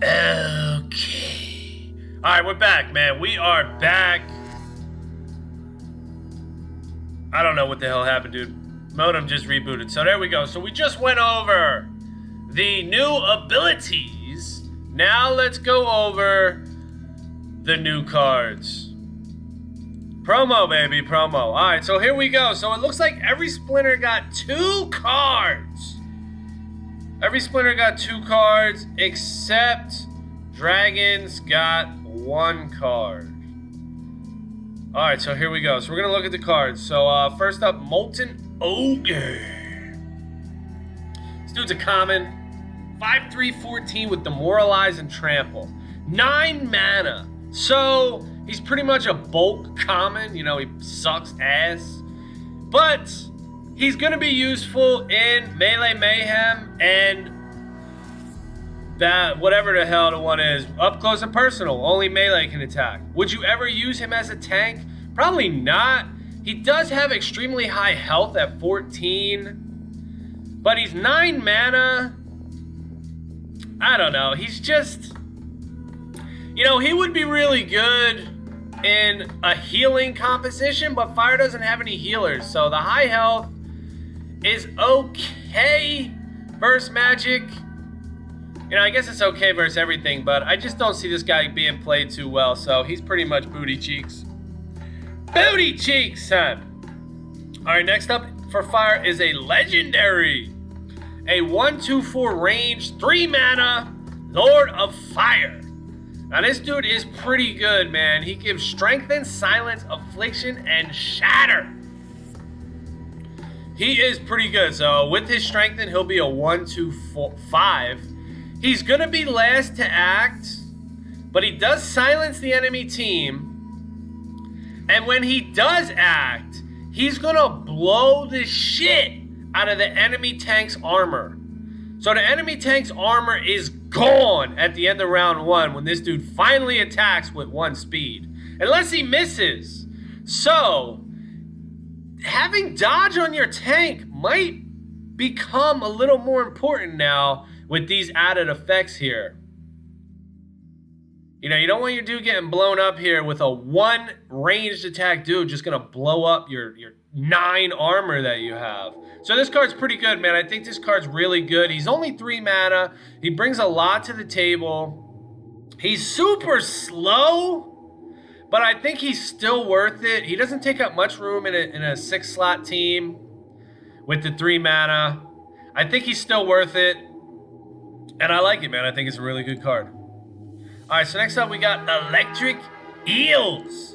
Okay. Alright, we're back, man. We are back. I don't know what the hell happened, dude. Modem just rebooted. So there we go. So we just went over the new abilities. Now let's go over the new cards. Promo, baby, promo. Alright, so here we go. So it looks like every Splinter got 2 cards. Every Splinter got 2 cards, except Dragons got 1 card. Alright, so here we go. So we're going to look at the cards. So first up, Molten Ogre. This dude's a common. 5/3/14 with Demoralize and Trample. 9 mana. So he's pretty much a bulk common. You know, he sucks ass. But he's going to be useful in Melee Mayhem and that whatever the hell the one is. Up close and personal. Only Melee can attack. Would you ever use him as a tank? Probably not. He does have extremely high health at 14. But he's 9 mana. I don't know. He's just... You know, he would be really good in a healing composition, but Fire doesn't have any healers. So the high health is okay versus magic. You know, I guess it's okay versus everything, but I just don't see this guy being played too well. So he's pretty much booty cheeks. Booty cheeks, son. All right, next up for Fire is a legendary. A 1/2/4 range, 3 mana, Lord of Fire. Now this dude is pretty good, man. He gives Strengthen, Silence, Affliction, and Shatter. He is pretty good. So with his Strengthen, he'll be a 1/2/5. He's gonna be last to act, but he does silence the enemy team. And when he does act, he's gonna blow the shit out of the enemy tank's armor. So the enemy tank's armor is gone at the end of round 1 when this dude finally attacks with 1 speed. Unless he misses. So, having dodge on your tank might become a little more important now with these added effects here. You know, you don't want your dude getting blown up here with a 1 ranged attack dude just gonna blow up your 9 armor that you have. So this card's pretty good, man. I think this card's really good. He's only 3 mana. He brings a lot to the table. He's super slow, but I think he's still worth it. He doesn't take up much room in a 6-slot team with the 3 mana. I think he's still worth it, and I like it, man. I think it's a really good card. All right, so next up we got Electric Eels.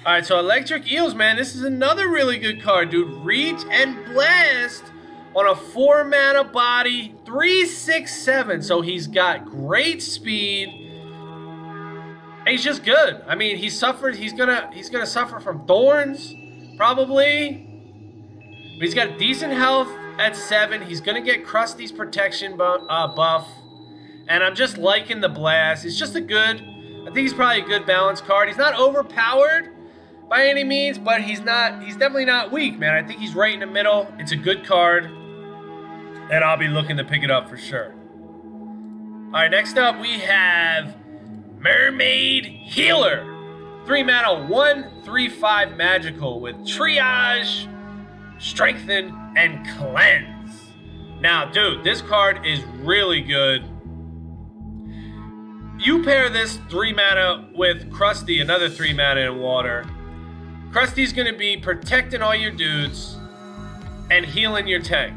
All right, so Electric Eels, man, this is another really good card, dude. Reach and Blast on a 4 mana body, 3/6/7. So he's got great speed. And he's just good. I mean, he's gonna suffer from thorns, probably. But he's got decent health at 7. He's gonna get Krusty's protection buff. And I'm just liking the blast. It's just I think he's probably a good balance card. He's not overpowered by any means, but he's definitely not weak, man. I think he's right in the middle. It's a good card, and I'll be looking to pick it up for sure. All right, next up we have Mermaid Healer. 3 mana, 1/3/5 magical with Triage, Strengthen, and Cleanse. Now, dude, this card is really good. You pair this 3 mana with Krusty, another 3 mana in water. Krusty's gonna be protecting all your dudes and healing your tank.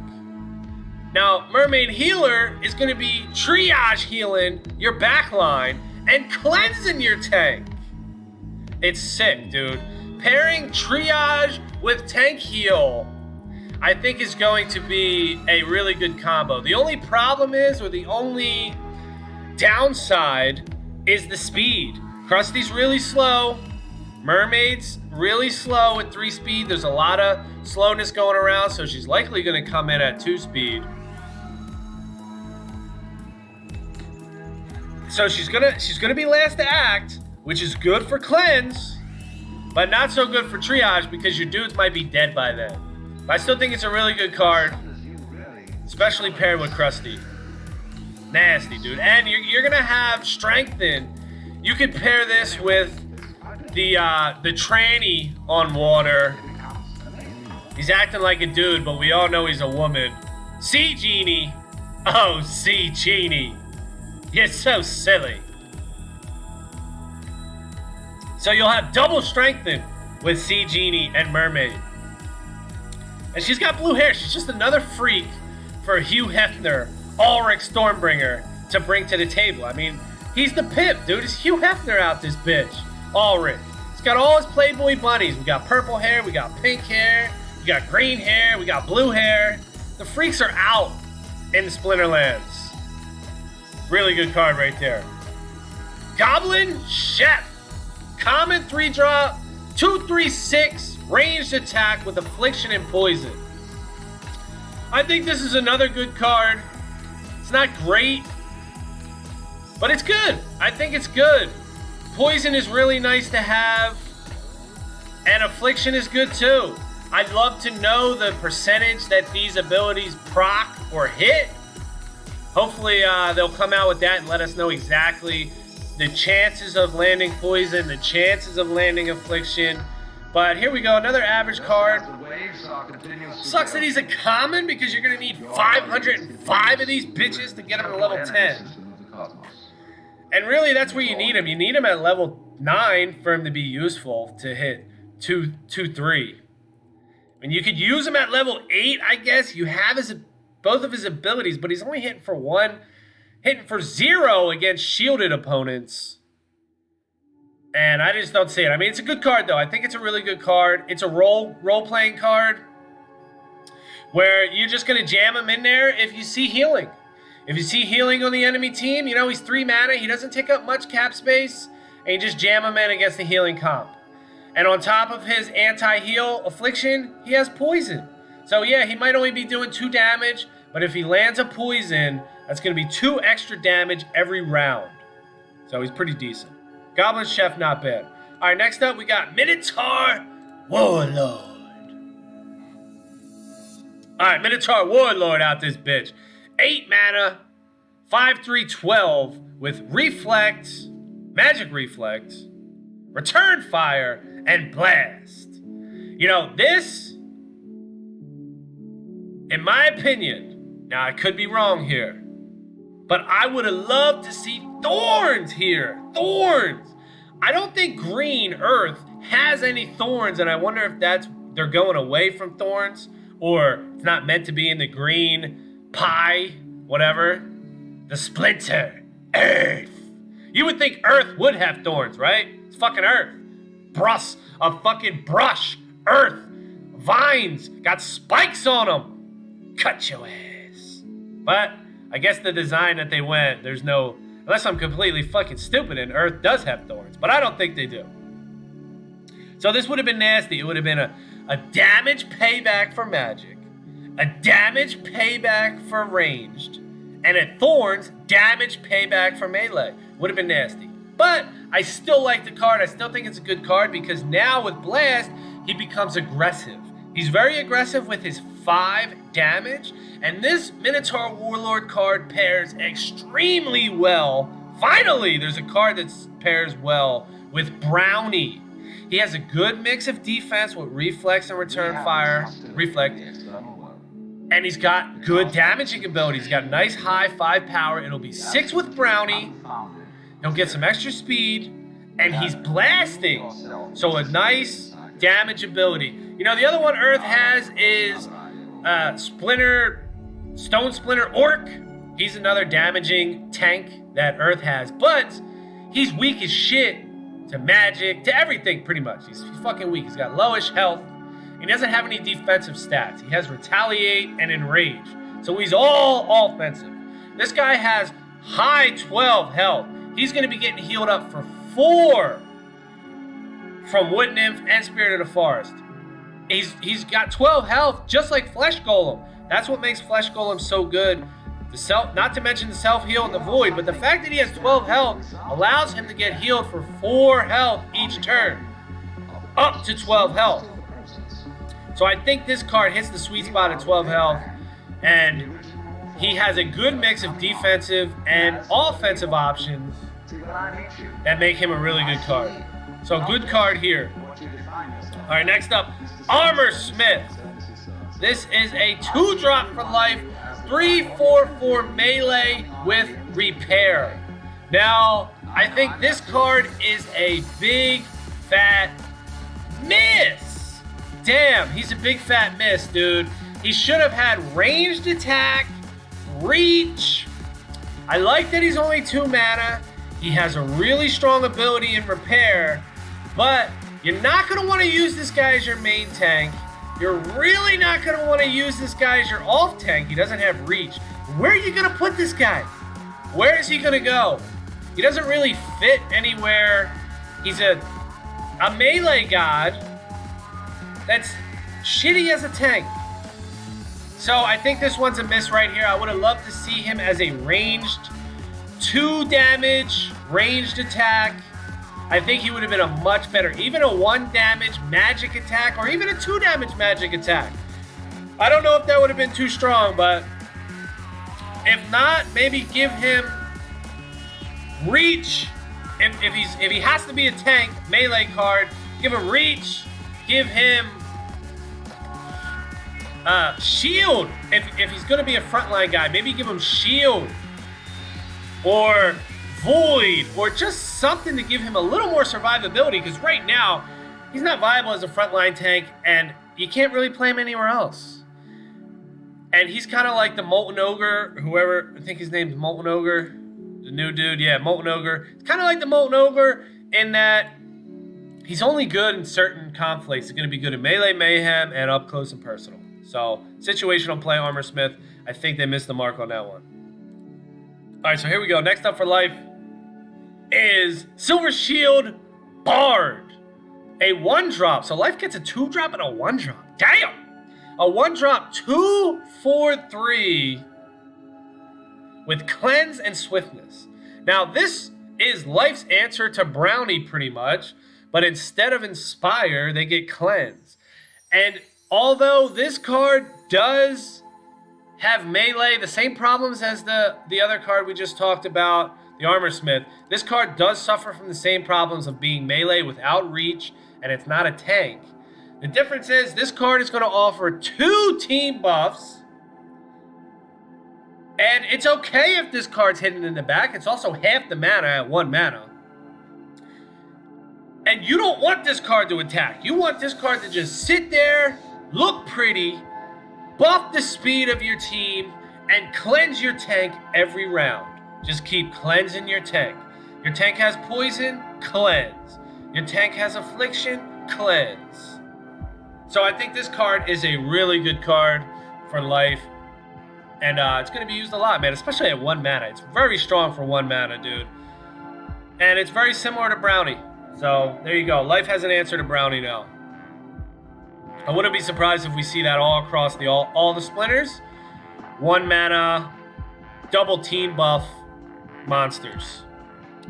Now, Mermaid Healer is gonna be triage healing your backline and cleansing your tank. It's sick, dude. Pairing triage with tank heal, I think is going to be a really good combo. The only problem is, or the only downside, is the speed. Krusty's really slow. Mermaid's really slow at 3 speed. There's a lot of slowness going around, so she's likely going to come in at 2 speed. So she's gonna be last to act, which is good for cleanse, but not so good for triage because your dudes might be dead by then. But I still think it's a really good card, especially paired with Krusty. Nasty, dude. And you're gonna have strengthen. You could pair this with the tranny on water. He's acting like a dude, but we all know he's a woman. Sea Genie. Oh, Sea Genie. You're so silly. So you'll have double strengthen with Sea Genie and Mermaid. And she's got blue hair. She's just another freak for Hugh Hefner, Ulrich Stormbringer, to bring to the table. I mean, he's the pimp, dude. It's Hugh Hefner out this bitch. Ulrich. He's got all his Playboy bunnies. We got purple hair. We got pink hair. We got green hair. We got blue hair. The freaks are out in the Splinterlands. Really good card right there. Goblin Chef. Common 3-drop, 2/3/6, ranged attack with affliction and poison. I think this is another good card. It's not great, but it's good. I think it's good. Poison is really nice to have, and affliction is good too. I'd love to know the percentage that these abilities proc or hit. Hopefully they'll come out with that and let us know exactly the chances of landing poison, the chances of landing affliction. But here we go, another average card. Sucks that he's a common because you're going to need 505 of these bitches to get him to level 10. And really, that's where you need him. You need him at level 9 for him to be useful to hit 2-3. And you could use him at level 8, I guess. You have both of his abilities, but he's only hitting for 1. Hitting for 0 against shielded opponents. And I just don't see it. I mean, it's a good card, though. I think it's a really good card. It's a role-playing card where you're just going to jam him in there if you see healing. If you see healing on the enemy team, you know, he's 3 mana. He doesn't take up much cap space. And you just jam him in against the healing comp. And on top of his anti-heal affliction, he has poison. So, yeah, he might only be doing 2 damage. But if he lands a poison, that's going to be 2 extra damage every round. So he's pretty decent. Goblin Chef, not bad. All right, next up we got Minotaur Warlord. All right, Minotaur Warlord out this bitch. 8 mana, 5/3/12 with Reflect, Magic Reflect, Return Fire, and Blast. You know, this, in my opinion, now I could be wrong here, but I would have loved to see thorns here. Thorns! I don't think Green Earth has any thorns, and I wonder if they're going away from thorns, or it's not meant to be in the green pie, whatever. The Splinter Earth. You would think Earth would have thorns, right? It's fucking Earth. A fucking brush. Earth. Vines. Got spikes on them. Cut your ass. But I guess the design that they went, there's no... Unless I'm completely fucking stupid and Earth does have thorns. But I don't think they do. So this would have been nasty. It would have been a damage payback for magic. A damage payback for ranged. And a thorns damage payback for melee. Would have been nasty. But I still like the card. I still think it's a good card because now with Blast, he becomes aggressive. He's very aggressive with his 5 damage. And this Minotaur Warlord card pairs extremely well. Finally, there's a card that pairs well with Brownie. He has a good mix of defense with Reflex and Return Fire. Reflect. And he's got good damaging ability. He's got nice high 5 power. It'll be 6 with Brownie. He'll get some extra speed. And he's blasting. So a nice damage ability. You know, the other one Earth has is Stone Splinter Orc. He's another damaging tank that Earth has. But he's weak as shit to magic, to everything pretty much. He's fucking weak. He's got lowish health. He doesn't have any defensive stats. He has Retaliate and Enrage. So he's all offensive. This guy has high 12 health. He's going to be getting healed up for 4 from Wood Nymph and Spirit of the Forest. He's got 12 health, just like Flesh Golem. That's what makes Flesh Golem so good. Not to mention the self-heal and the void, but the fact that he has 12 health allows him to get healed for 4 health each turn. Up to 12 health. So I think this card hits the sweet spot at 12 health, and he has a good mix of defensive and offensive options that make him a really good card. So good card here. All right, next up, Armor Smith. This is a 2-drop for life, 3/4/4 melee with repair. Now, I think this card is a big fat miss. Damn, he's a big fat miss, dude. He should have had ranged attack, reach. I like that he's only 2 mana. He has a really strong ability in repair, but you're not going to want to use this guy as your main tank. You're really not going to want to use this guy as your off tank. He doesn't have reach. Where are you going to put this guy? Where is he going to go? He doesn't really fit anywhere. He's a melee god that's shitty as a tank. So I think this one's a miss right here. I would have loved to see him as a ranged 2 damage, ranged attack. I think he would have been a much better, even a 1 damage magic attack or even a 2 damage magic attack. I don't know if that would have been too strong, but if not, maybe give him reach. If he has to be a tank melee card, give him reach. Give him shield. If he's going to be a frontline guy, maybe give him shield or void or just something to give him a little more survivability, because right now he's not viable as a frontline tank and you can't really play him anywhere else. And he's kind of like the Molten Ogre, whoever, I think his name's Molten Ogre, the new dude, yeah, Molten Ogre. It's kind of like the Molten Ogre in that he's only good in certain conflicts. He's going to be good in melee, mayhem, and up close and personal. So, situational play, Armor Smith. I think they missed the mark on that one. All right, so here we go. Next up for life is Silver Shield Bard. A 1-drop. So life gets a 2-drop and a 1-drop. Damn! A 1-drop 2/4/3 with Cleanse and Swiftness. Now, this is life's answer to Brownie pretty much, but instead of Inspire, they get Cleanse. And although this card does have melee, the same problems as the other card we just talked about, the Armor Smith, this card does suffer from the same problems of being melee without reach, and it's not a tank. The difference is this card is going to offer 2 team buffs, and it's okay if this card's hidden in the back. It's also half the mana at 1 mana. And you don't want this card to attack. You want this card to just sit there, look pretty, buff the speed of your team, and cleanse your tank every round. Just keep cleansing your tank. Your tank has poison, cleanse. Your tank has affliction, cleanse. So I think this card is a really good card for life. And it's going to be used a lot, man, especially at 1 mana. It's very strong for 1 mana, dude. And it's very similar to Brownie. So there you go. Life has an answer to Brownie now. I wouldn't be surprised if we see that all across all the splinters. 1 mana, double team buff monsters.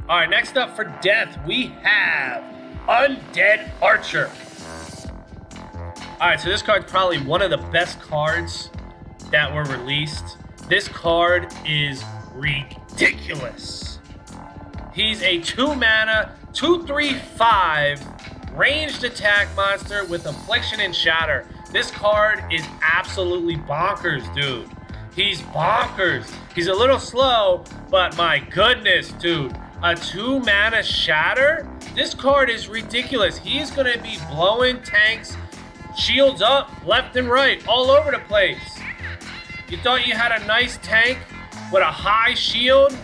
All right, next up for death, we have Undead Archer. All right, so this card's probably one of the best cards that were released. This card is ridiculous. He's a 2 mana, 2/3/5 ranged attack monster with Affliction and Shatter. This card is absolutely bonkers, dude. He's bonkers. He's a little slow, but my goodness, dude. A 2 mana Shatter? This card is ridiculous. He's going to be blowing tanks, shields up, left and right, all over the place. You thought you had a nice tank with a high shield?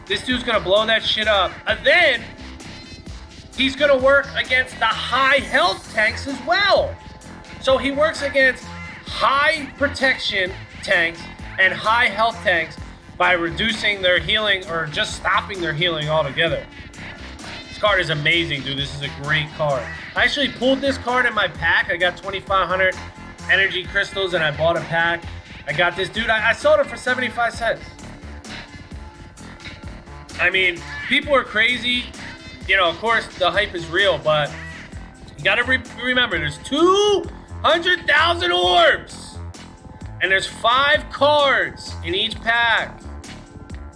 This dude's going to blow that shit up. And then he's going to work against the high health tanks as well. So he works against high protection tanks and high health tanks by reducing their healing or just stopping their healing altogether. This card is amazing, dude. This is a great card. I actually pulled this card in my pack. I got 2,500 energy crystals and I bought a pack. I got this, dude. I sold it for 75 cents. I mean, people are crazy. You know, of course, the hype is real, but you gotta remember, there's 200,000 orbs. And there's 5 cards in each pack.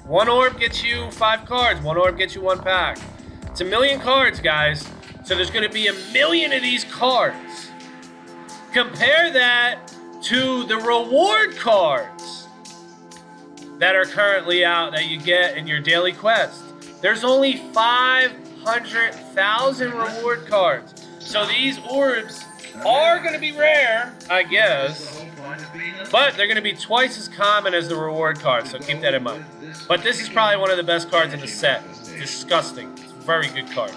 1 orb gets you 5 cards. 1 orb gets you 1 pack. It's 1,000,000 cards, guys. So there's going to be 1,000,000 of these cards. Compare that to the reward cards that are currently out that you get in your daily quest. There's only 500,000 reward cards. So these orbs are going to be rare, I guess, but they're going to be twice as common as the reward cards, so keep that in mind. But this is probably one of the best cards in the set. It's disgusting. It's a very good card.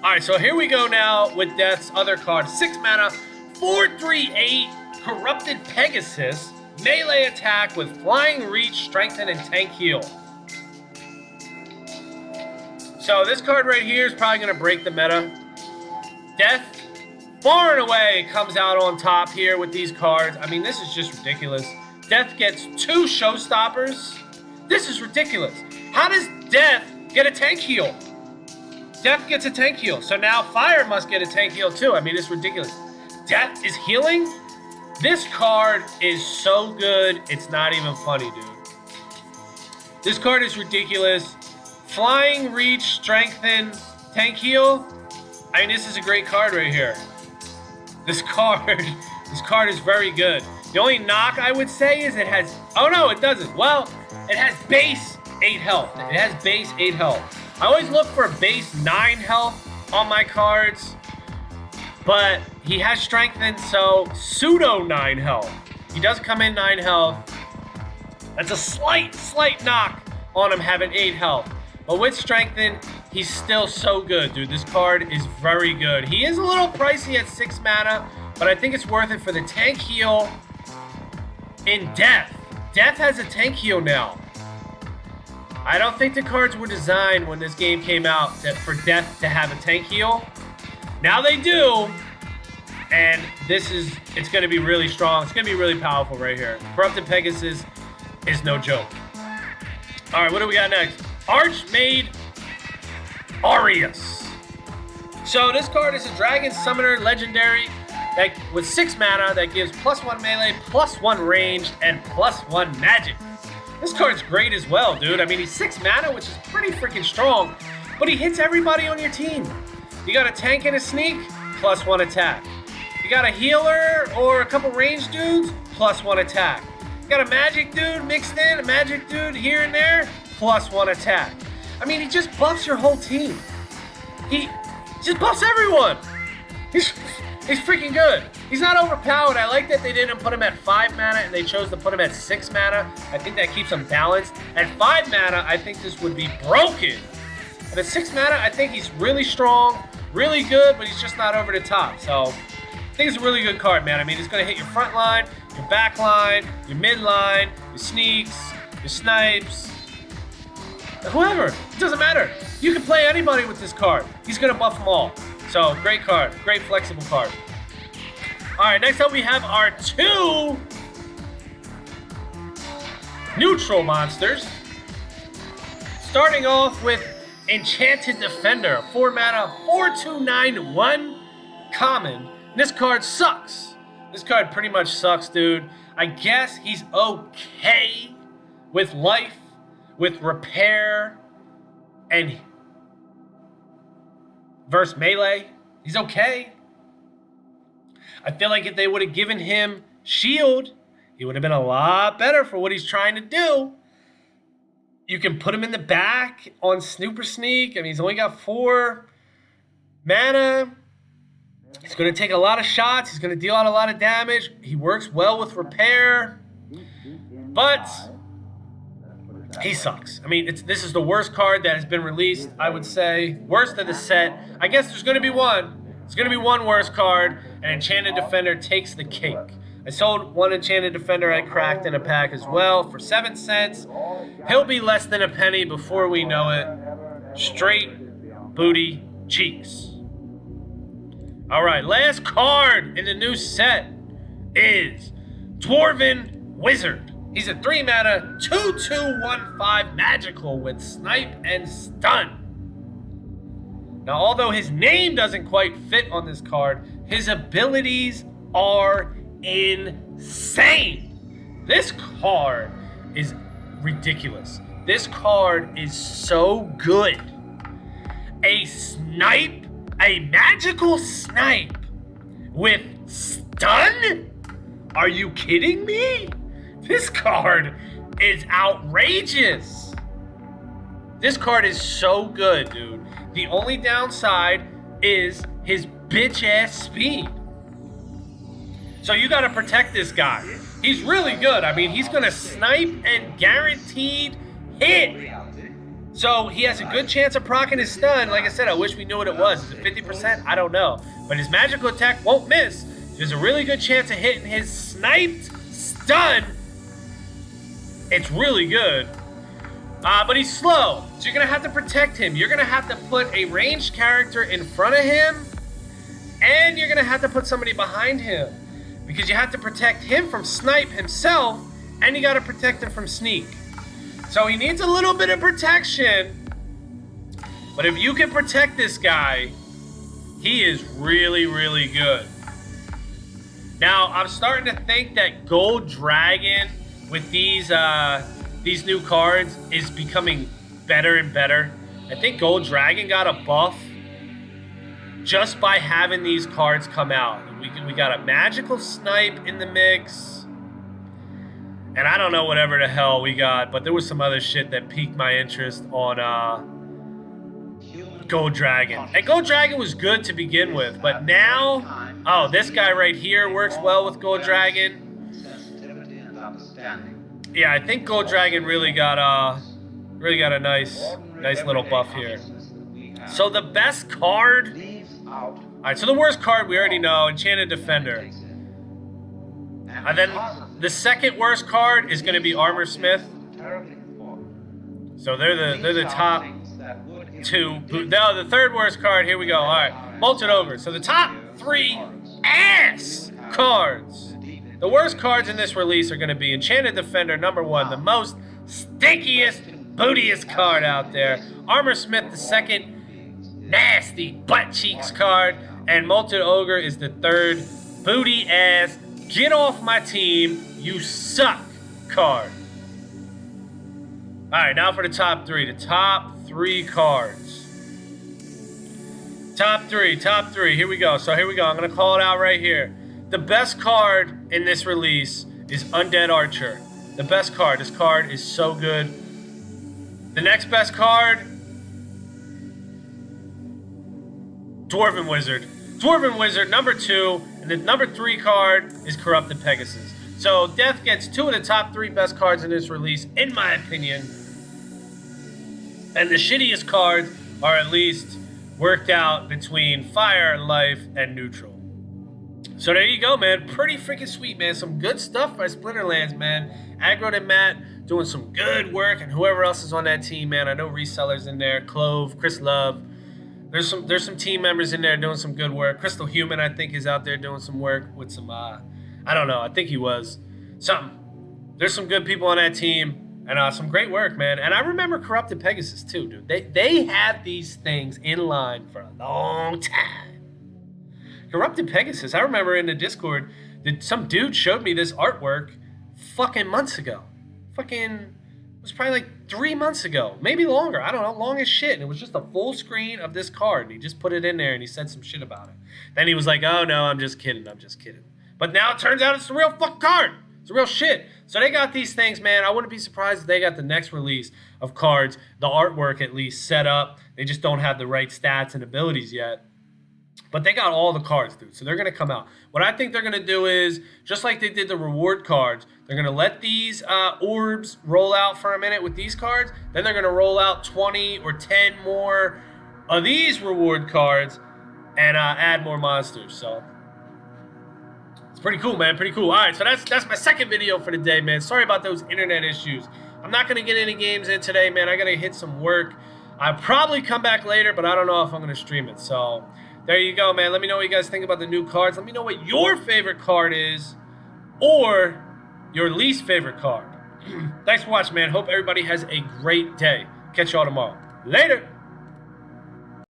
Alright, so here we go now with Death's other card. 6 mana, 4/3/8, Corrupted Pegasus, melee attack with Flying Reach, Strengthen, and Tank Heal. So this card right here is probably going to break the meta. Death, far and away, comes out on top here with these cards. I mean, this is just ridiculous. Death gets 2 showstoppers. This is ridiculous. How does Death get a tank heal? Death gets a tank heal. So now Fire must get a tank heal too. I mean, it's ridiculous. Death is healing? This card is so good, it's not even funny, dude. This card is ridiculous. Flying Reach, Strengthen, Tank Heal. I mean, this is a great card right here. This card is very good. The only knock I would say is it has, oh no, it doesn't. Well, it has base 8 health. It has base 8 health. I always look for base 9 health on my cards, but he has strengthened, so pseudo 9 health. He does come in 9 health. That's a slight knock on him having 8 health. But with strengthen, he's still so good, dude. This card is very good. He is a little pricey at 6 mana, but I think it's worth it for the tank heal in Death. Death has a tank heal now. I don't think the cards were designed when this game came out for Death to have a tank heal. Now they do, and it's going to be really strong. It's going to be really powerful right here. Corrupted Pegasus is no joke. All right, what do we got next? Archmaid Aureus. So this card is a Dragon Summoner Legendary that with 6 mana that gives +1 melee, +1 ranged, and +1 magic. This card's great as well, dude. I mean, he's 6 mana, which is pretty freaking strong, but he hits everybody on your team. You got a tank and a sneak, +1 attack. You got a healer or a couple ranged dudes, +1 attack. You got a magic dude mixed in, a magic dude here and there, +1 attack. I mean, he just buffs your whole team. He just buffs everyone. He's freaking good. He's not overpowered. I like that they didn't put him at 5 mana and they chose to put him at 6 mana. I think that keeps him balanced. At 5 mana, I think this would be broken. But at 6 mana, I think he's really strong, really good, but he's just not over the top. So I think it's a really good card, man. I mean, it's going to hit your front line, your back line, your mid line, your sneaks, your snipes, whoever. It doesn't matter. You can play anybody with this card. He's going to buff them all. So, great card. Great flexible card. All right, next up we have our 2 neutral monsters. Starting off with Enchanted Defender. 4 mana, 4/2/9/1 common. This card sucks. This card pretty much sucks, dude. I guess he's okay with life, with repair, and versus melee. He's okay. I feel like if they would have given him shield, he would have been a lot better for what he's trying to do. You can put him in the back on Snooper Sneak. I mean, he's only got 4 mana. He's going to take a lot of shots. He's going to deal out a lot of damage. He works well with repair. But he sucks. I mean, this is the worst card that has been released, I would say. Worst of the set. I guess there's going to be one. There's going to be one worse card, and Enchanted Defender takes the cake. I sold one Enchanted Defender I cracked in a pack as well for 7 cents. He'll be less than a penny before we know it. Straight booty cheeks. All right, last card in the new set is Dwarven Wizard. He's a 3 mana, 2/2/1/5 magical with snipe and stun. Now, although his name doesn't quite fit on this card, his abilities are insane. insane. This card is ridiculous. This card is so good. A snipe, a magical snipe with stun? Are you kidding me? This card is outrageous. This card is so good, dude. The only downside is his bitch ass speed. So you gotta protect this guy. He's really good. I mean, he's gonna snipe and guaranteed hit. So he has a good chance of proccing his stun. Like I said, I wish we knew what it was. Is it 50%? I don't know. But his magical attack won't miss. There's a really good chance of hitting his sniped stun. It's really good. But he's slow. So you're going to have to protect him. You're going to have to put a ranged character in front of him. And you're going to have to put somebody behind him. Because you have to protect him from snipe himself. And you got to protect him from sneak. So he needs a little bit of protection. But if you can protect this guy, he is really, really good. Now, I'm starting to think that Gold Dragon with these new cards is becoming better and better. I think Gold Dragon got a buff just by having these cards come out. We got a magical snipe in the mix. And I don't know whatever the hell we got, but there was some other shit that piqued my interest on Gold Dragon. And Gold Dragon was good to begin with, but now, oh, this guy right here works well with Gold Dragon. Yeah, I think Gold Dragon really got a nice little buff here. So the best card, all right. So the worst card we already know, Enchanted Defender. And then the second worst card is going to be Armor Smith. So they're the top two. No, the third worst card. Here we go. All right, Molten Ogre. So the top three ass cards. The worst cards in this release are going to be Enchanted Defender, number one, the most stinkiest, bootiest card out there. Armor Smith, the second nasty butt cheeks card, and Molten Ogre is the third booty ass, get off my team, you suck card. All right, now for the top three. The top three cards. Top three. Here we go. So here we go. I'm going to call it out right here. The best card in this release is Undead Archer. The best card. This card is so good. The next best card, Dwarven Wizard. Dwarven Wizard, number two. And the number three card is Corrupted Pegasus. So Death gets two of the top three best cards in this release, in my opinion. And the shittiest cards are at least worked out between Fire, Life, and Neutral. So there you go, man. Pretty freaking sweet, man. Some good stuff by Splinterlands, man. Aggro and Matt doing some good work, and whoever else is on that team, man. I know Resellers in there, Clove, Chris Love. There's some team members in there doing some good work. Crystal Human, I think, is out there doing some work with some, I don't know. I think he was. Something. There's some good people on that team, and some great work, man. And I remember Corrupted Pegasus, too, dude. They had these things in line for a long time. Corrupted Pegasus, I remember in the Discord that some dude showed me this artwork fucking months ago. It was probably like 3 months ago, maybe longer. I don't know, long as shit. And it was just a full screen of this card. And he just put it in there and he said some shit about it. Then he was like, oh no, I'm just kidding. But now it turns out it's the real fucking card. It's the real shit. So they got these things, man. I wouldn't be surprised if they got the next release of cards, the artwork at least set up. They just don't have the right stats and abilities yet. But they got all the cards, dude. So they're going to come out. What I think they're going to do is, just like they did the reward cards, they're going to let these orbs roll out for a minute with these cards. Then they're going to roll out 20 or 10 more of these reward cards and add more monsters. So it's pretty cool, man. Pretty cool. All right, so that's my second video for the day, man. Sorry about those internet issues. I'm not going to get any games in today, man. I got to hit some work. I'll probably come back later, but I don't know if I'm going to stream it. So there you go, man. Let me know what you guys think about the new cards. Let me know what your favorite card is or your least favorite card. Thanks for watching, man. Hope everybody has a great day. Catch y'all tomorrow. Later.